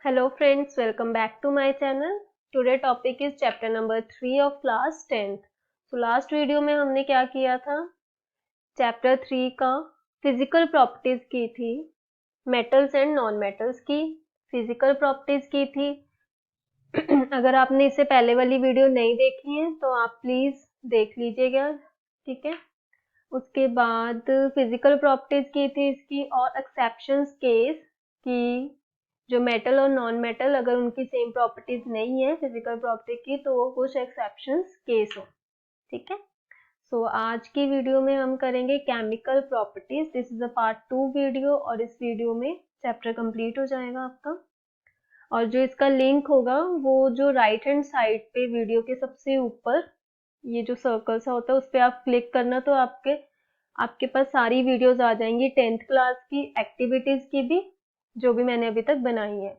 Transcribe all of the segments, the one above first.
Hello friends, welcome back to my channel. Today topic is chapter number 3 of class 10th. So last video में हमने क्या किया था? Chapter 3 का physical properties की थी, मेटल्स एंड नॉन मेटल्स की फिजिकल प्रॉपर्टीज की थी. अगर आपने इससे पहले वाली वीडियो नहीं देखी है तो आप प्लीज देख लीजिएगा, ठीक है. उसके बाद फिजिकल प्रॉपर्टीज की थी इसकी और एक्सेप्शंस केस की जो मेटल और नॉन मेटल अगर उनकी सेम प्रॉपर्टीज नहीं है फिजिकल प्रॉपर्टी की तो वो कुछ एक्सेप्शंस केस हो, ठीक है. सो आज की वीडियो में हम करेंगे chemical properties. This is a part 2 video और इस वीडियो में चैप्टर कंप्लीट हो जाएगा आपका. और जो इसका लिंक होगा वो जो राइट हैंड साइड पे वीडियो के सबसे ऊपर ये जो सर्कल सा होता है उस पर आप क्लिक करना तो आपके पास सारी वीडियोस आ जाएंगी 10th क्लास की एक्टिविटीज की भी, जो भी मैंने अभी तक बनाई है,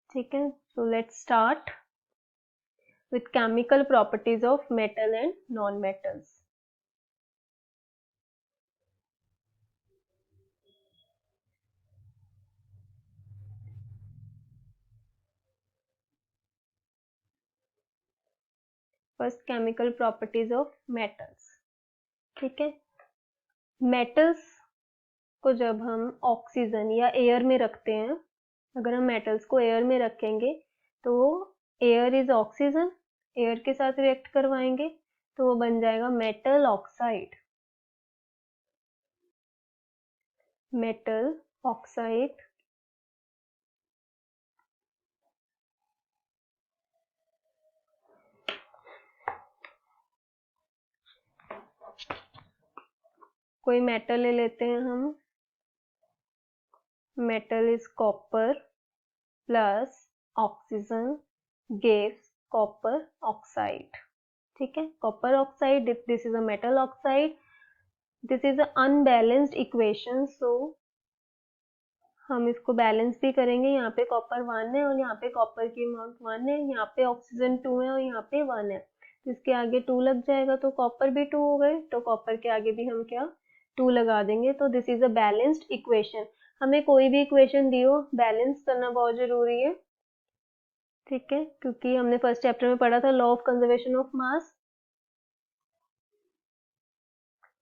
ठीक है. So let's start with chemical properties of metal and non metals. First chemical properties of metals, ठीक है. मेटल्स को जब हम ऑक्सीजन या एयर में रखते हैं, अगर हम मेटल्स को एयर में रखेंगे तो एयर इज ऑक्सीजन, एयर के साथ रिएक्ट करवाएंगे तो वो बन जाएगा मेटल ऑक्साइड. मेटल ऑक्साइड कोई मेटल ले लेते हैं हम. Metal is copper plus oxygen gives copper oxide, ठीक है. Copper oxide, this is a metal oxide. This is a unbalanced equation, so हम इसको बैलेंस भी करेंगे. यहाँ पे कॉपर 1 है और यहाँ पे कॉपर की अमाउंट 1 है, यहाँ पे ऑक्सीजन 2 है और यहाँ पे 1 है. इसके आगे 2 लग जाएगा तो कॉपर भी 2 हो गए, तो कॉपर के आगे भी हम क्या 2 लगा देंगे. तो this is a balanced equation. हमें कोई भी इक्वेशन दी हो बैलेंस करना बहुत जरूरी है, ठीक है, क्योंकि हमने फर्स्ट चैप्टर में पढ़ा था law of conservation of mass.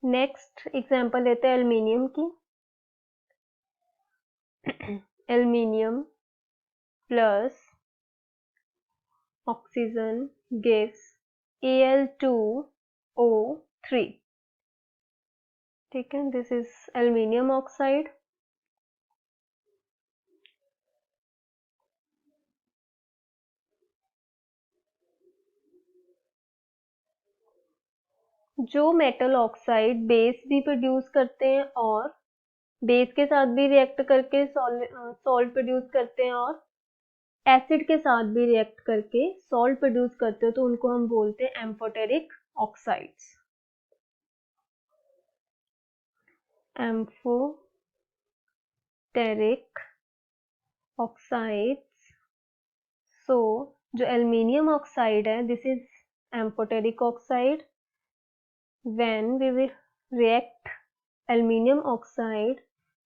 Next example लेते हैं एल्युमिनियम की. Aluminium plus oxygen gives Al2O3, ठीक है. This is aluminium oxide. जो मेटल ऑक्साइड बेस भी प्रोड्यूस करते हैं और बेस के साथ भी रिएक्ट करके सॉल्ट प्रोड्यूस करते हैं और एसिड के साथ भी रिएक्ट करके सॉल्ट प्रोड्यूस करते हो तो उनको हम बोलते हैं amphoteric oxides. Amphoteric oxides. So जो एल्युमिनियम ऑक्साइड है this is amphoteric oxide. when we will react aluminium oxide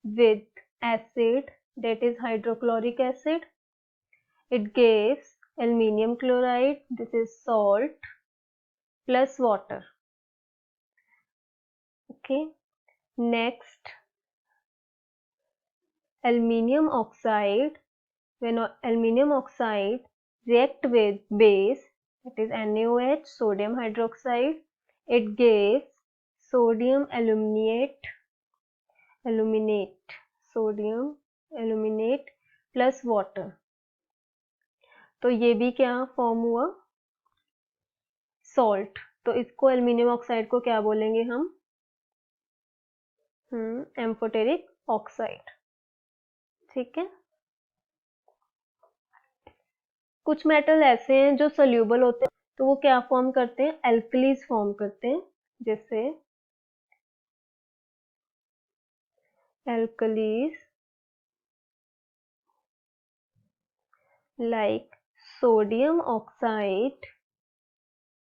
with acid, that is hydrochloric acid, it gives aluminium chloride, this is salt plus water, okay. Next, aluminium oxide, when aluminium oxide react with base, that is NaOH, sodium hydroxide, it gives sodium aluminate, sodium aluminate plus water. तो ये भी क्या form हुआ salt. तो इसको aluminium oxide को क्या बोलेंगे हम एम्फोटेरिक ऑक्साइड, ठीक है. कुछ मेटल ऐसे हैं जो सोल्यूबल होते हैं तो वो क्या फॉर्म करते हैं एल्कलीज फॉर्म करते हैं, जैसे alkalis like sodium oxide.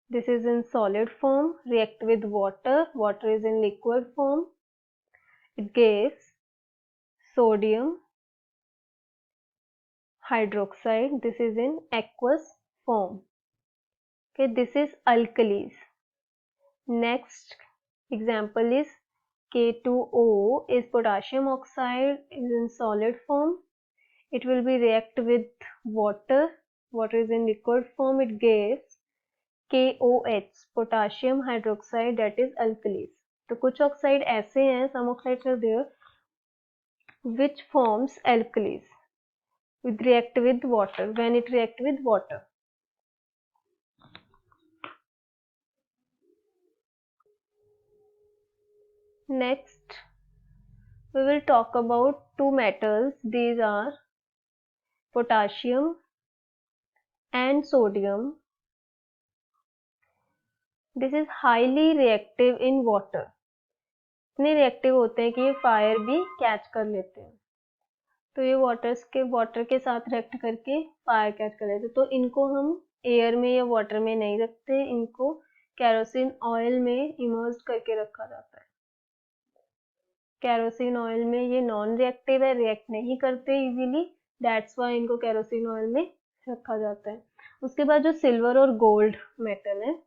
This is in solid form, react with water, water is in liquid form, it gives sodium hydroxide, this is in aqueous form. Okay, this is alkalis. Next example is K2O is potassium oxide, is in solid form. It will be react with water. Water is in liquid form. It gives KOH, potassium hydroxide, that is alkalis. तो कुछ oxide ऐसे हैं, some oxides are there which forms alkalis with react with water when it react with water. Next we will talk about two metals. These are potassium and sodium. This is highly reactive in water. इतने reactive होते हैं कि ये fire भी catch कर लेते हैं. तो ये वाटर के साथ रिएक्ट करके फायर कैच कर लेते हैं. तो इनको हम एयर में या वाटर में नहीं रखते, इनको केरोसिन ऑयल में इमर्ज करके रखा जाता है. केरोसिन ऑयल में ये नॉन रिएक्टिव है, रिएक्ट नहीं करते इजीली, दैट्स वाई इनको केरोसिन ऑयल में रखा जाता है. उसके बाद जो सिल्वर और गोल्ड मेटल है,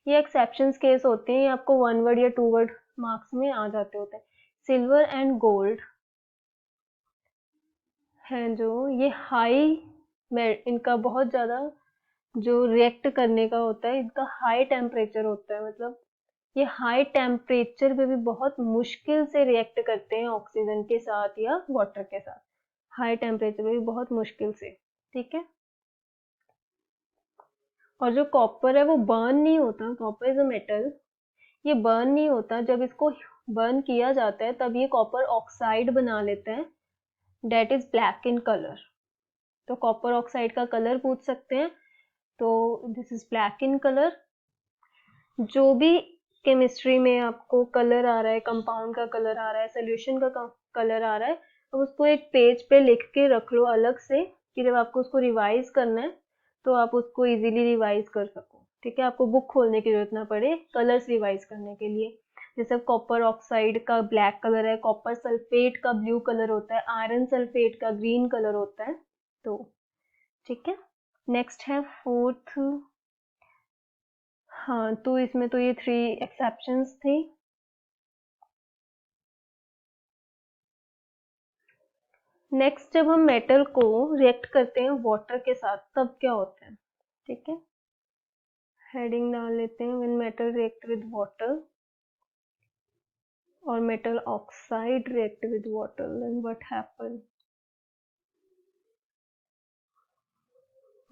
ये एक्सेप्शंस केस होते हैं, ये आपको 1 वर्ड या 2 वर्ड मार्क्स में आ जाते होते हैं. सिल्वर एंड गोल्ड हैं जो, ये हाई, इनका बहुत ज़्यादा जो रिएक्ट करने का होता है, इनका हाई टेम्परेचर होता है. मतलब ये हाई टेम्परेचर पे भी बहुत मुश्किल से रिएक्ट करते हैं ऑक्सीजन के साथ या वाटर के साथ. हाई टेम्परेचर पे भी बहुत मुश्किल से. ठीक है. और जो कॉपर है वो बर्न नहीं होता. कॉपर इज अ मेटल, ये बर्न नहीं होता. जब इसको बर्न किया जाता है तब ये कॉपर ऑक्साइड बना लेता है, that is black in colour. तो कॉपर ऑक्साइड का कलर पूछ सकते हैं, तो this is black in colour. जो भी केमिस्ट्री में आपको कलर आ रहा है, कंपाउंड का कलर आ रहा है, सोल्यूशन का कलर आ रहा है, तो उसको एक पेज पे लिख के रख लो अलग से, कि जब आपको उसको रिवाइज करना है तो आप उसको इजीली रिवाइज कर सको. ठीक है. आपको बुक खोलने की जरूरत ना पड़े कलर्स रिवाइज करने के लिए. जैसे कॉपर ऑक्साइड का ब्लैक कलर है, कॉपर सल्फेट का ब्लू कलर होता है, आयरन सल्फेट का ग्रीन कलर होता है. तो ठीक है. नेक्स्ट है फोर्थ. हाँ, तो इसमें तो ये 3 एक्सेप्शंस थी. नेक्स्ट जब हम मेटल को रिएक्ट करते हैं वाटर के साथ तब क्या होता है. ठीक है. हेडिंग डाल लेते हैं, when metal react with water और metal oxide react with water, then what happen.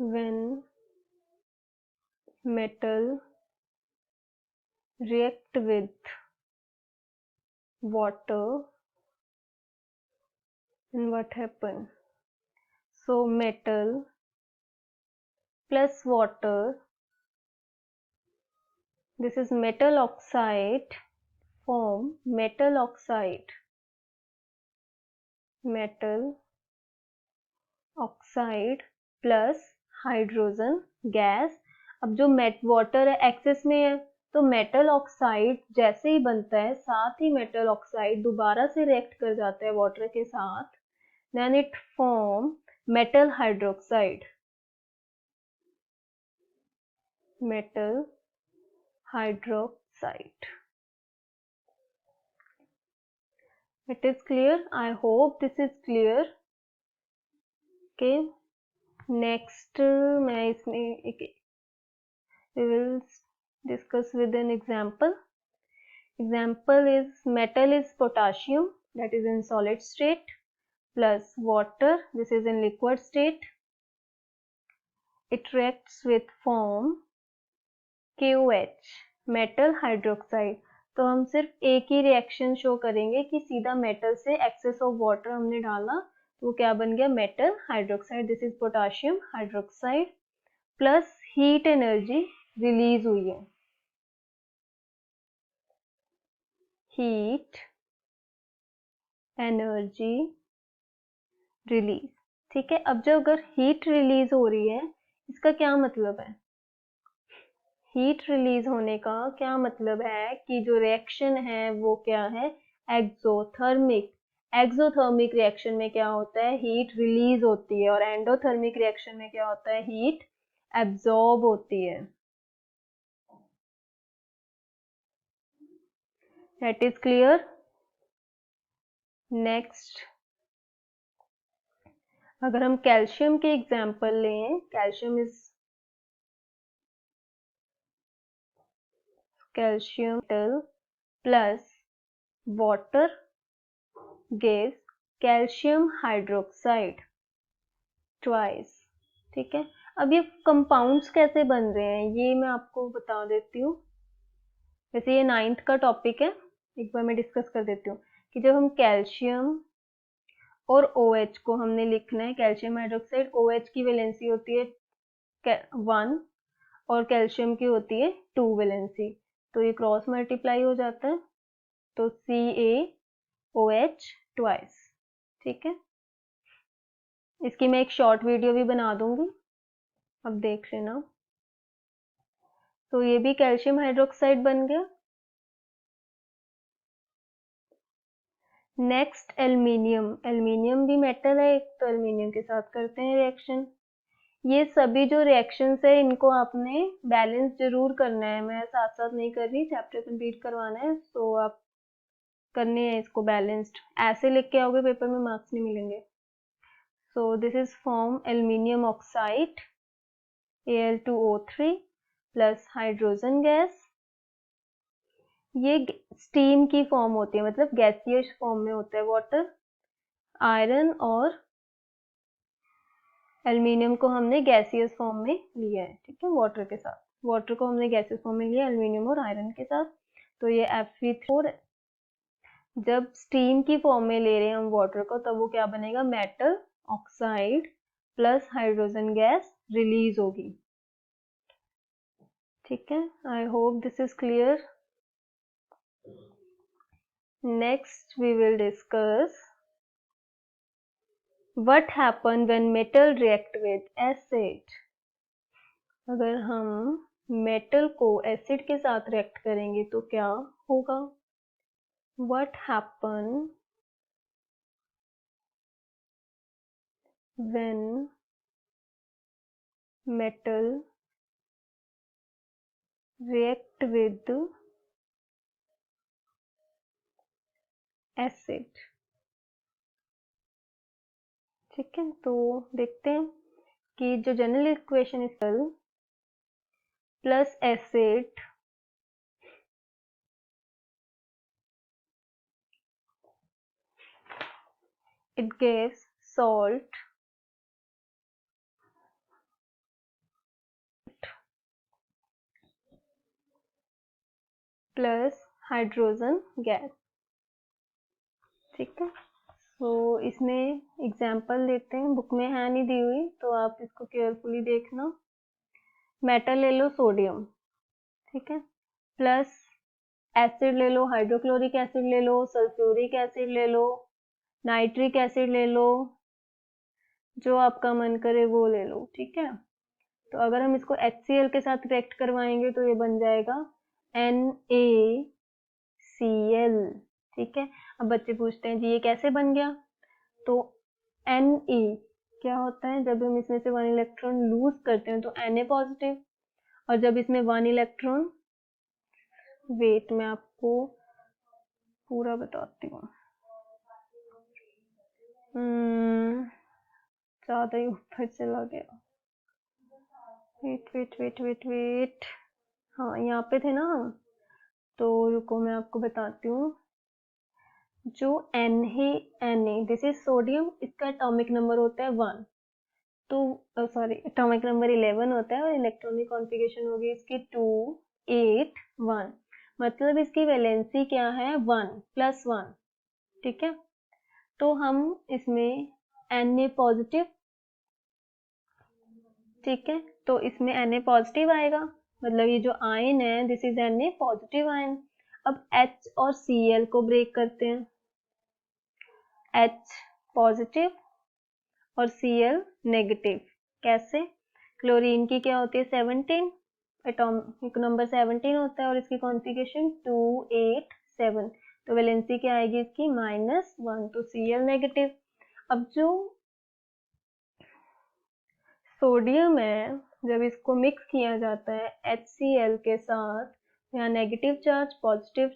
When metal react with water, and what happen. So metal plus water, this is metal oxide, form metal oxide, metal oxide plus hydrogen gas. अब जो water है access में है, तो metal oxide जैसे ही बनता है, साथ ही मेटल ऑक्साइड दोबारा से रिएक्ट कर जाता है वाटर के साथ, then it form metal hydroxide. Metal hydroxide. It is clear? I hope this is clear. Okay. Next मैं इसमें we will discuss with an example. Example is metal is potassium, that is in solid state, plus water, this is in liquid state. It reacts with form KOH, metal hydroxide. तो हम सिर्फ एक ही reaction show करेंगे कि सीधा metal से access of water हमने डाला, तो वो क्या बन गया, metal hydroxide. This is potassium hydroxide. Plus heat energy release हुई है, हीट एनर्जी रिलीज. ठीक है. अब जो अगर हीट रिलीज हो रही है, इसका क्या मतलब है. हीट रिलीज होने का क्या मतलब है कि जो रिएक्शन है वो क्या है, एक्सोथर्मिक. एक्सोथर्मिक रिएक्शन में क्या होता है, हीट रिलीज होती है, और एंडोथर्मिक रिएक्शन में क्या होता है, हीट एब्जॉर्ब होती है। That is clear. नेक्स्ट, अगर हम कैल्शियम के एग्जाम्पल लें, calcium plus water gives calcium hydroxide twice. ठीक है, अब ये कंपाउंड्स कैसे बन रहे हैं ये मैं आपको बता देती हूँ। वैसे ये 9th का टॉपिक है, एक बार मैं डिस्कस कर देती हूँ कि जब हम कैल्शियम और OH को हमने लिखना है, कैल्शियम हाइड्रोक्साइड, OH की वैलेंसी होती है 1 और कैल्शियम की होती है 2 वैलेंसी, तो ये क्रॉस मल्टीप्लाई हो जाता है, तो CaOH ट्वाइस। ठीक है, इसकी मैं एक शॉर्ट वीडियो भी बना दूंगी, अब देख लेना। तो ये भी कैल्शियम हाइड्रोक्साइड बन गया। नेक्स्ट एल्युमिनियम, एल्युमिनियम भी मेटल है एक, तो एल्युमिनियम के साथ करते हैं रिएक्शन। ये सभी जो रिएक्शंस है इनको आपने बैलेंस जरूर करना है, मैं साथ साथ नहीं कर रही, चैप्टर कंप्लीट करवाना है, तो आप करने हैं इसको बैलेंस्ड। ऐसे लिख के आओगे पेपर में मार्क्स नहीं मिलेंगे। So this is form aluminium oxide Al2O3 plus hydrogen gas. ये स्टीम की फॉर्म होती है, मतलब गैसियस फॉर्म में होता है वाटर। आयरन और एल्युमिनियम को हमने गैसियस फॉर्म में लिया है, ठीक है, वाटर के साथ। वाटर को हमने गैसियस फॉर्म में लिया एल्युमिनियम और आयरन के साथ, तो ये Fe3। जब स्टीम की फॉर्म में ले रहे हैं हम वाटर को, तब वो क्या बनेगा, metal oxide plus hydrogen gas release होगी। ठीक है, I hope this is clear. Next we will discuss what happen when metal react with acid। अगर हम मेटल को एसिड के साथ रिएक्ट करेंगे तो क्या होगा। what happen when metal react with acid। ठीक है, तो देखते हैं कि जो general equation is plus acid it gives salt plus hydrogen gas. ठीक है, तो इसमें एग्जाम्पल लेते हैं, बुक में है नहीं दी हुई तो आप इसको केयरफुली देखना। मेटल ले लो सोडियम, ठीक है, प्लस एसिड ले लो, हाइड्रोक्लोरिक एसिड ले लो, सल्फ्यूरिक एसिड ले लो, नाइट्रिक एसिड ले लो, जो आपका मन करे वो ले लो। ठीक है, तो अगर हम इसको HCl के साथ रिएक्ट करवाएंगे तो ये बन जाएगा NaCl। ठीक है, अब बच्चे पूछते हैं जी ये कैसे बन गया, तो Na क्या होता है, जब हम इसमें से 1 इलेक्ट्रॉन लूज करते हैं तो Na पॉजिटिव, और जब इसमें 1 इलेक्ट्रॉन, वेट मैं आपको पूरा बताती हूँ, ज्यादा ही ऊपर चला गया, wait wait wait wait wait, हाँ यहाँ पे थे ना हम, तो रुको मैं आपको बताती हूँ। जो Na दिस इज सोडियम, इसका एटॉमिक नंबर होता है 1, तो सॉरी एटॉमिक नंबर 11 होता है, और इलेक्ट्रॉनिक कॉन्फ़िगरेशन होगी इसकी 2 8 1, मतलब इसकी वैलेंसी क्या है 1 + 1। ठीक है, तो हम इसमें Na पॉजिटिव, ठीक है, तो इसमें Na पॉजिटिव आएगा, मतलब ये जो आयन है this is Na positive ion. अब H और Cl को ब्रेक करते हैं, H पॉजिटिव और Cl नेगेटिव। कैसे, क्लोरीन की क्या होती है 17, एटॉमिक नंबर 17 होता है, और इसकी कॉन्फ़िगरेशन 2 8 7, तो वैलेंसी क्या आएगी इसकी -1, तो Cl नेगेटिव। अब जो सोडियम है, जब इसको मिक्स किया जाता है HCl के साथ, यहाँ नेगेटिव चार्ज पॉजिटिव,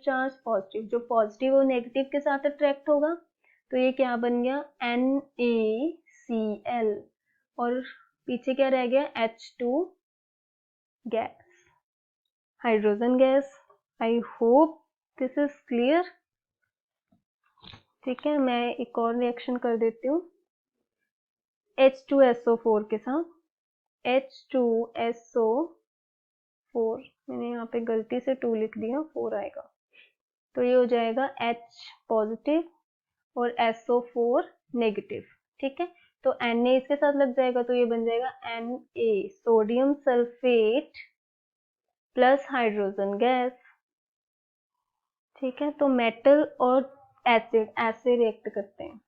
जो पॉजिटिव और नेगेटिव के साथ अट्रैक्ट होगा, तो ये क्या बन गया NaCl, और पीछे क्या रह गया H2 gas, hydrogen gas. I hope this is clear. ठीक है, मैं एक और रिएक्शन कर देती हूँ H2SO4 के साथ। H2SO4, मैंने यहाँ पे गलती से 2 लिख दिया, 4 आएगा, तो ये हो जाएगा H पॉजिटिव और SO4 नेगेटिव। ठीक है, तो Na इसके साथ लग जाएगा, तो ये बन जाएगा Na, sodium sulphate plus hydrogen gas. ठीक है, तो मेटल और एसिड ऐसे रिएक्ट करते हैं।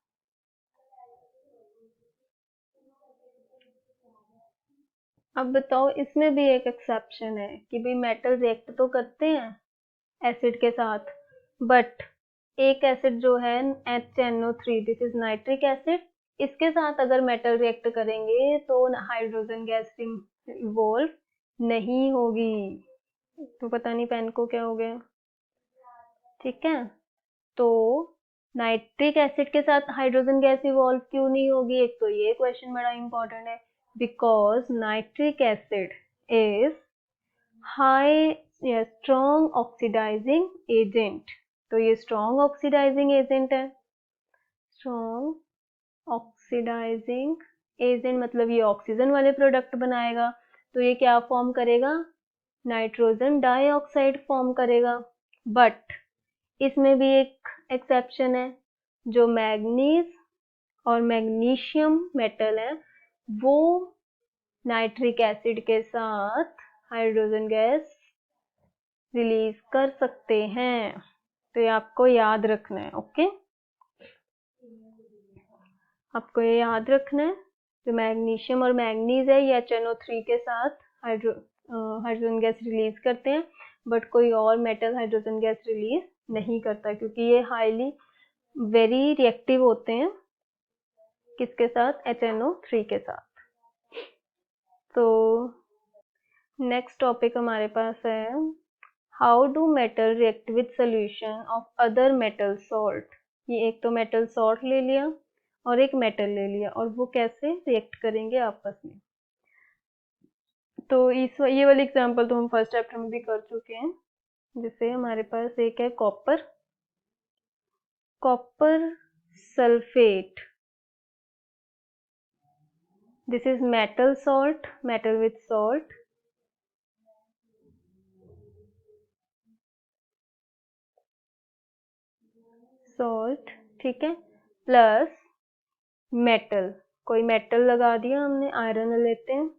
अब बताओ, इसमें भी एक एक्सेप्शन है कि भाई मेटल रिएक्ट तो करते हैं एसिड के साथ, बट एक एसिड जो है HNO3, this is nitric acid, इसके साथ अगर मेटल रिएक्ट करेंगे तो हाइड्रोजन गैस इवॉल्व नहीं होगी। तो पता नहीं पेन को क्या हो गया। ठीक है, तो नाइट्रिक एसिड के साथ हाइड्रोजन गैस इवॉल्व क्यों नहीं होगी, एक तो ये क्वेश्चन बड़ा इंपॉर्टेंट है, because nitric acid is high strong oxidising agent. तो ये स्ट्रॉन्ग ऑक्सीडाइजिंग एजेंट है, स्ट्रॉन्ग ऑक्सीडाइजिंग एजेंट मतलब ये ऑक्सीजन वाले प्रोडक्ट बनाएगा, तो ये क्या फॉर्म करेगा, नाइट्रोजन डाइऑक्साइड फॉर्म करेगा। बट इसमें भी एक एक्सेप्शन है, जो मैग्नीज और मैग्नीशियम मेटल है, वो नाइट्रिक एसिड के साथ हाइड्रोजन गैस रिलीज कर सकते हैं। तो ये आपको याद रखना है। ओके, आपको ये याद रखना है, जो मैग्नीशियम और मैग्नीज है ये HNO3 के साथ हाइड्रोजन गैस रिलीज करते हैं, बट कोई और मेटल हाइड्रोजन गैस रिलीज नहीं करता, क्योंकि ये हाईली वेरी रिएक्टिव होते हैं किसके साथ, HNO3 के साथ। तो नेक्स्ट टॉपिक हमारे पास है, how do metal react with solution of other metal salt. ये एक तो मेटल सॉल्ट ले लिया और एक मेटल ले लिया, और वो कैसे रिएक्ट करेंगे आपस में। तो ये वाली एग्जांपल तो हम फर्स्ट चैप्टर में भी कर चुके हैं। जैसे हमारे पास एक है copper sulphate, this is metal salt, metal with salt, ठीक है, प्लस मेटल, कोई मेटल लगा दिया हमने, आयरन लेते हैं।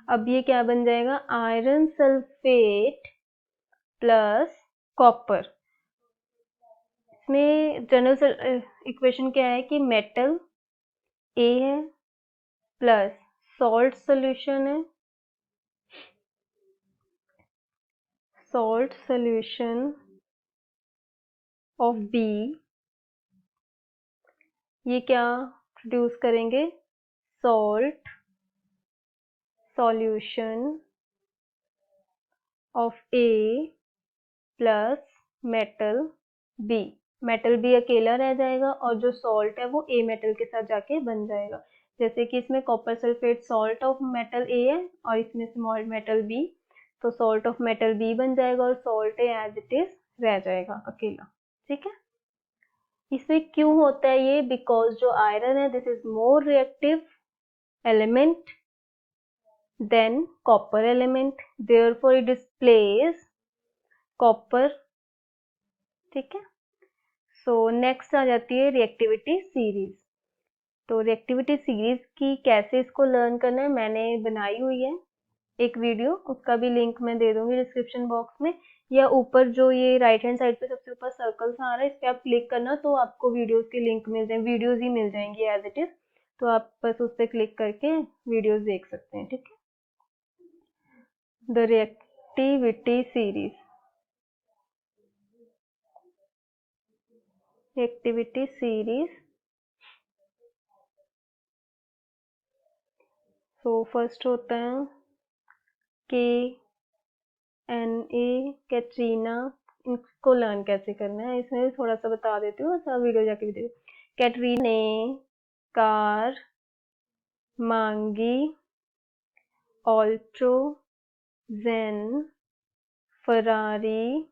अब ये क्या बन जाएगा, आयरन सल्फेट प्लस कॉपर। इसमें जनरल इक्वेशन क्या है कि मेटल ए है प्लस सॉल्ट सॉल्यूशन है, सॉल्ट सॉल्यूशन ऑफ बी, ये क्या प्रोड्यूस करेंगे, salt solution of A plus metal B. Metal B अकेला रह जाएगा और जो सॉल्ट है वो ए मेटल के साथ जाके बन जाएगा। जैसे कि इसमें copper sulphate salt of metal A है और इसमें स्मॉल मेटल बी, तो सॉल्ट ऑफ मेटल बी बन जाएगा और salt A as it is रह जाएगा अकेला। ठीक है, इसमें क्यों होता है ये, बिकॉज जो आयरन है this is more reactive element than copper element, therefore it displace copper. ठीक है, सो नेक्स्ट आ जाती है रिएक्टिविटी सीरीज। तो रिएक्टिविटी सीरीज की कैसे इसको लर्न करना है, मैंने बनाई हुई है एक वीडियो, उसका भी लिंक मैं दे दूंगी डिस्क्रिप्शन बॉक्स में, या ऊपर जो ये राइट हैंड साइड पे सबसे ऊपर सर्कल सा आ रहा है, इस पर आप क्लिक करना तो आपको वीडियोस के लिंक मिल जाए, वीडियोस ही मिल जाएंगी एज इट इज, तो आप बस उस पर क्लिक करके वीडियोस देख सकते हैं। ठीक है, the reactivity series. Activity series. So first होता है KNA कैटरीना। इनको लर्न कैसे करना है इसमें थोड़ा सा बता देती हूँ, सब वीडियो जाके भी देखो। कैटरीना ने कार मांगी, ऑल्टो, जेन, फरारी,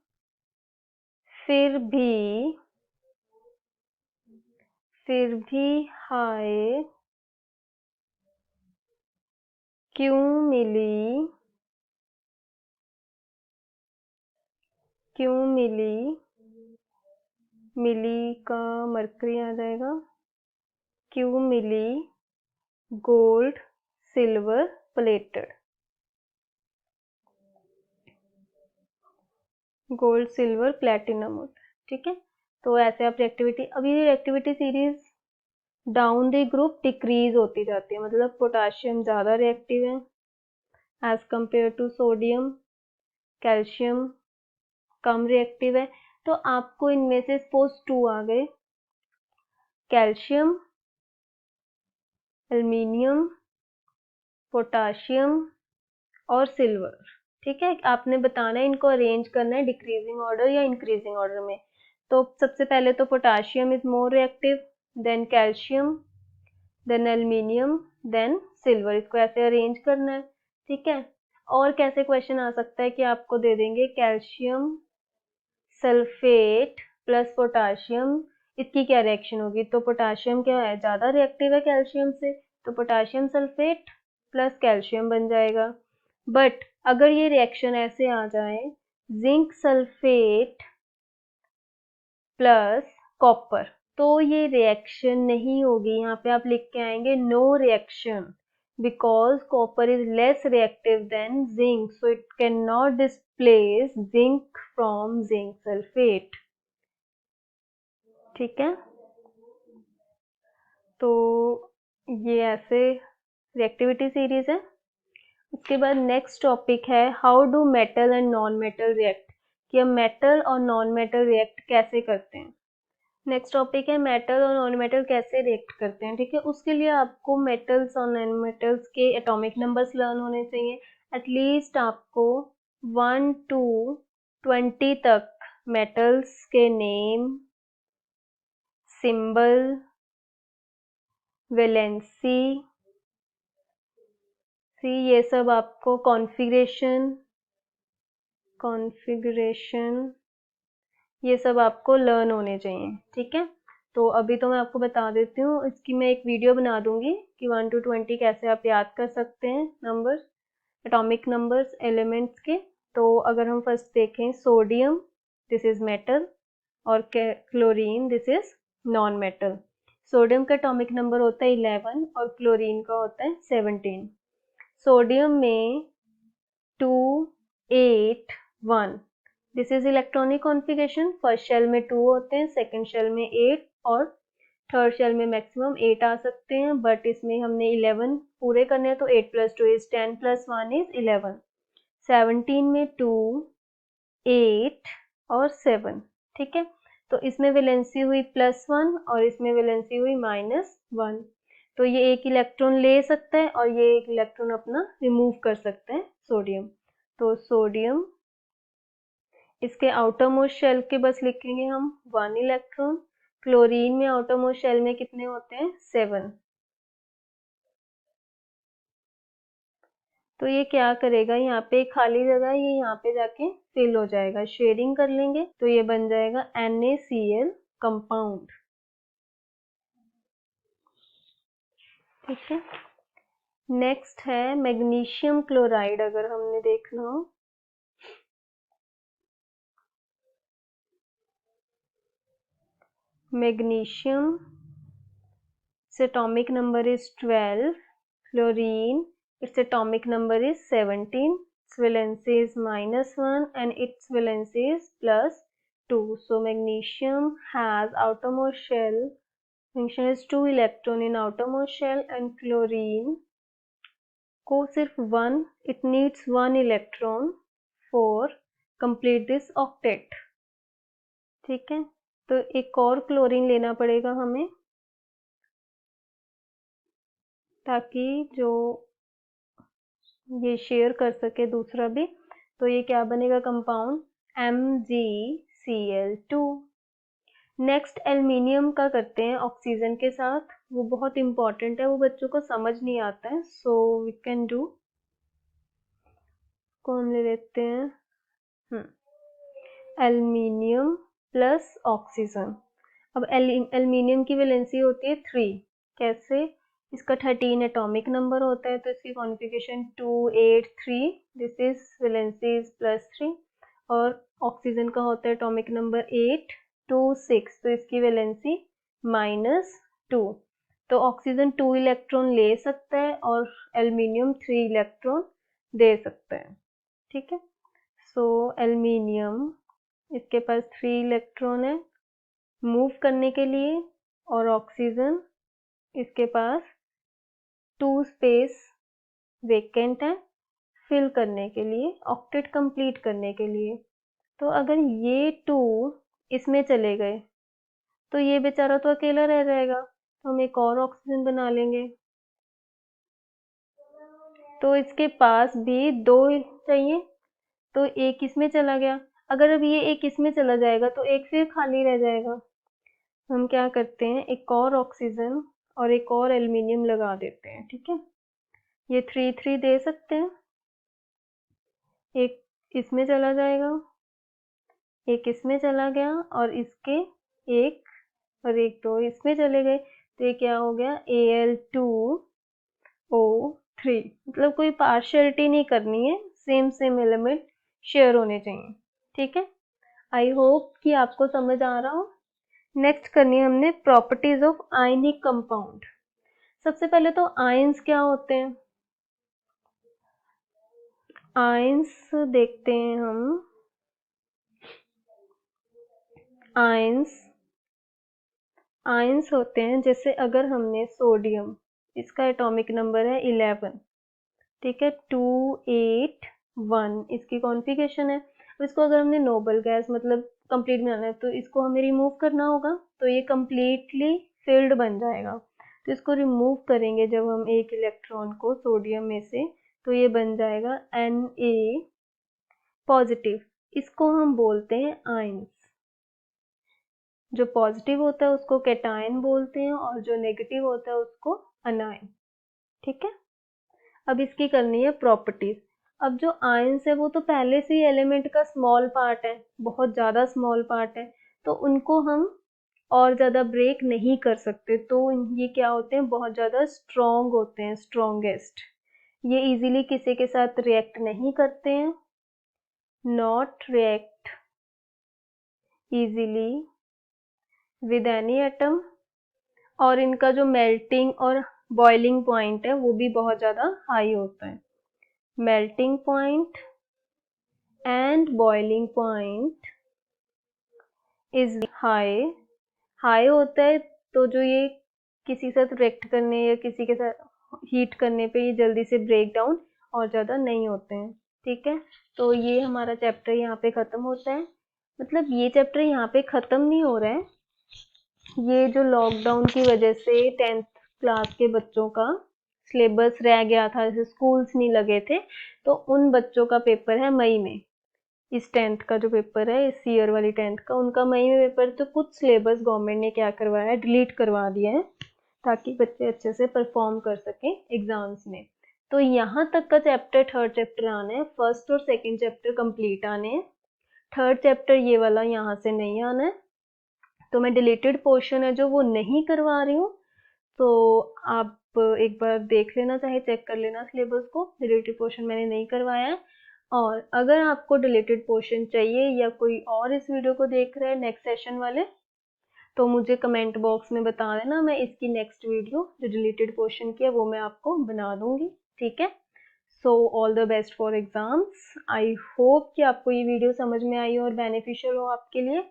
फिर भी हाय क्यों मिली, मिली का मरकरी आ जाएगा, क्यों मिली gold silver plated, gold silver platinum होता है। ठीक है, तो ऐसे आप रिएक्टिविटी, अभी reactivity series down the group decrease होती जाती है, मतलब पोटाशियम ज़्यादा रिएक्टिव है as compare to sodium, calcium कम रिएक्टिव है। तो आपको इनमें से सपोज 2 आ गए, कैल्शियम, एल्युमिनियम, पोटाशियम और सिल्वर। ठीक है, आपने बताना है इनको अरेंज करना है डिक्रीजिंग ऑर्डर या इंक्रीजिंग ऑर्डर में। तो सबसे पहले तो potassium is more reactive, then calcium, then aluminium, then silver. इसको ऐसे अरेंज करना है। ठीक है, और कैसे क्वेश्चन आ सकता है कि आपको दे देंगे कैल्शियम सल्फेट प्लस पोटाशियम, इसकी क्या रिएक्शन होगी। तो पोटाशियम क्या है, ज़्यादा रिएक्टिव है कैल्शियम से, तो पोटाशियम सल्फेट प्लस कैल्शियम बन जाएगा। बट अगर ये रिएक्शन ऐसे आ जाए, जिंक सल्फेट प्लस कॉपर, तो ये रिएक्शन नहीं होगी। यहाँ पे आप लिख के आएंगे no reaction, because copper is less reactive than zinc, so it cannot displace zinc from zinc sulfate। ठीक है, तो ये ऐसे रिएक्टिविटी सीरीज है। उसके बाद नेक्स्ट टॉपिक है how do metal and non metal react, कि हम मेटल और नॉन मेटल रिएक्ट कैसे करते हैं। नेक्स्ट टॉपिक है मेटल और नॉन मेटल कैसे रिएक्ट करते हैं। ठीक है, उसके लिए आपको मेटल्स और नॉन मेटल्स के एटॉमिक नंबर्स लर्न होने चाहिए। एटलीस्ट आपको 1 to 20 तक मेटल्स के नेम, सिंबल, वैलेंसी, ये सब आपको कॉन्फ़िगरेशन ये सब आपको लर्न होने चाहिए। ठीक है, तो अभी तो मैं आपको बता देती हूँ, इसकी मैं एक वीडियो बना दूंगी कि 1 to 20 कैसे आप याद कर सकते हैं नंबर्स, एटॉमिक नंबर्स एलिमेंट्स के। तो अगर हम फर्स्ट देखें, सोडियम दिस इज मेटल और chlorine this is non metal. Sodium का एटॉमिक नंबर होता है 11 और क्लोरीन का होता है 17। सोडियम में 2 8 1 this is electronic configuration. First shell में 2 होते हैं, सेकंड शेल में 8 और थर्ड शेल में मैक्सिमम 8 आ सकते हैं, बट इसमें हमने 11 पूरे करने हैं, तो 8 + 2 इज 10 + 1 इज 11। 17 में 2 8 और 7। ठीक है, तो इसमें वैलेंसी हुई +1 और इसमें वैलेंसी हुई -1। तो ये एक इलेक्ट्रॉन ले सकता है और ये एक इलेक्ट्रॉन अपना रिमूव कर सकता है सोडियम। तो सोडियम, इसके आउटर मोस्ट शेल के बस लिखेंगे हम 1 इलेक्ट्रॉन। क्लोरीन में आउटर मोस्ट शेल में कितने होते हैं, 7। तो ये क्या करेगा, यहाँ पे खाली जगह ये यहाँ पे जाके फिल हो जाएगा, शेयरिंग कर लेंगे तो ये बन जाएगा NaCl कंपाउंड। ठीक है, नेक्स्ट है मैग्नीशियम क्लोराइड। अगर हमने देखना हो, magnesium, its atomic number is 12, chlorine, its atomic number is 17, its valency is -1 and its valency is +2. So magnesium has outermost shell, function is 2 electron in outermost shell, and chlorine को सिर्फ 1, it needs 1 electron for complete this octet। ठीक है, तो एक और chlorine लेना पड़ेगा हमें, ताकि जो ये शेयर कर सके दूसरा भी। तो ये क्या बनेगा कंपाउंड MgCl2। नेक्स्ट एल्युमिनियम का करते हैं ऑक्सीजन के साथ, वो बहुत इंपॉर्टेंट है, वो बच्चों को समझ नहीं आता है। सो वी कैन डू, कौन ले लेते हैं एल्युमिनियम प्लस ऑक्सीजन। अब एल्युमिनियम की वैलेंसी होती है 3। कैसे? इसका 13 एटॉमिक नंबर होता है, तो इसकी configuration 283, this is valency is +3। और ऑक्सीजन का होता है एटॉमिक नंबर 826, तो इसकी वैलेंसी -2। तो ऑक्सीजन 2 इलेक्ट्रॉन ले सकता है और एल्युमिनियम 3 इलेक्ट्रॉन दे सकता है। ठीक है, सो एल्युमिनियम इसके पास 3 इलेक्ट्रॉन है मूव करने के लिए, और ऑक्सीजन इसके पास 2 स्पेस वेकेंट है फिल करने के लिए, ऑक्टेट कंप्लीट करने के लिए। तो अगर ये 2 इसमें चले गए तो ये बेचारा तो अकेला रह जाएगा, तो हम एक और ऑक्सीजन बना लेंगे। तो इसके पास भी 2 चाहिए, तो एक इसमें चला गया। अगर अब ये एक इसमें चला जाएगा तो एक फिर खाली रह जाएगा। हम क्या करते हैं, एक और ऑक्सीजन और एक और एल्युमिनियम लगा देते हैं। ठीक है, ये 3 दे सकते हैं, एक इसमें चला जाएगा, एक इसमें चला गया, और इसके एक और एक 2 इसमें चले गए, तो ये क्या हो गया Al2O3। मतलब कोई पार्शियलिटी नहीं करनी है, सेम एलिमेंट शेयर होने चाहिए। ठीक है, आई होप कि आपको समझ आ रहा हो। नेक्स्ट करनी है हमने प्रॉपर्टीज ऑफ आयनिक कंपाउंड। सबसे पहले तो आयंस क्या होते हैं, आयंस देखते हैं हम। आयंस होते हैं, जैसे अगर हमने सोडियम, इसका एटॉमिक नंबर है 11, ठीक है, 281 इसकी कॉन्फ़िगरेशन है। अब इसको अगर हमने नोबल गैस मतलब कंप्लीट बनाना है, तो इसको हमें रिमूव करना होगा, तो ये कंप्लीटली फिल्ड बन जाएगा। तो इसको रिमूव करेंगे जब हम एक इलेक्ट्रॉन को सोडियम में से, तो ये बन जाएगा Na पॉजिटिव। इसको हम बोलते हैं आयंस। जो पॉजिटिव होता है उसको कैटायन बोलते हैं, और जो नेगेटिव होता है उसको अनायन। ठीक है, अब इसकी करनी है प्रॉपर्टीज। अब जो आयंस है वो तो पहले से ही एलिमेंट का स्मॉल पार्ट है, बहुत ज़्यादा स्मॉल पार्ट है, तो उनको हम और ज़्यादा ब्रेक नहीं कर सकते। तो ये क्या होते हैं, बहुत ज़्यादा स्ट्रॉन्ग होते हैं, स्ट्रॉन्गेस्ट। ये इजीली किसी के साथ रिएक्ट नहीं करते हैं, not react easily with any atom, और इनका जो मेल्टिंग और बॉइलिंग पॉइंट है वो भी बहुत ज़्यादा हाई होता है। Melting point and boiling point is high होता है, तो जो ये किसी के साथ रिएक्ट करने या किसी के साथ हीट करने पे ये जल्दी से ब्रेक डाउन और ज़्यादा नहीं होते हैं। ठीक है, तो ये हमारा चैप्टर यहाँ पे ख़त्म होता है। मतलब ये चैप्टर यहाँ पे ख़त्म नहीं हो रहा है, ये जो लॉकडाउन की वजह से 10th क्लास के बच्चों का सिलेबस रह गया था, जैसे स्कूल्स नहीं लगे थे, तो उन बच्चों का पेपर है मई में। इस 10th का जो पेपर है, इस ईयर वाली 10th का, उनका मई में पेपर। तो कुछ सिलेबस गवर्नमेंट ने क्या करवाया है, डिलीट करवा दिया है, ताकि बच्चे अच्छे से परफॉर्म कर सकें एग्जाम्स में। तो यहाँ तक का चैप्टर, 3rd चैप्टर आना है, 1st और 2nd चैप्टर कंप्लीट आने हैं। 3rd चैप्टर ये वाला यहाँ से नहीं आना है, तो मैं डिलीटेड पोर्शन है जो वो नहीं करवा रही हूँ। तो आप एक बार देख लेना, चाहे चेक कर लेना सिलेबस को, डिलीटेड पोर्शन मैंने नहीं करवाया है। और अगर आपको डिलीटेड पोर्शन चाहिए या कोई और इस वीडियो को देख रहे हैं नेक्स्ट सेशन वाले, तो मुझे कमेंट बॉक्स में बता देना, मैं इसकी नेक्स्ट वीडियो जो डिलीटेड पोर्शन की है वो मैं आपको बना दूंगी। ठीक है, so all the best for exams. I hope कि आपको ये वीडियो समझ में आई और बेनिफिशियल हो आपके लिए।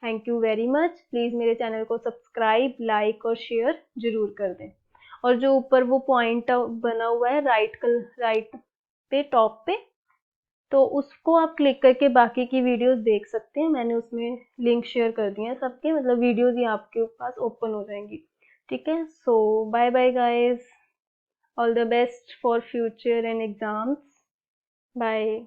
Thank you very much. Please मेरे चैनल को सब्सक्राइब, लाइक और शेयर जरूर कर दें। और जो ऊपर वो पॉइंट बना हुआ है राइट पे, टॉप पे, तो उसको आप क्लिक करके बाकी की वीडियोस देख सकते हैं। मैंने उसमें लिंक शेयर कर दिए हैं सबके, मतलब वीडियोस ही आपके पास ओपन हो जाएंगी। ठीक है, so bye bye guys, all the best for future and exams, bye.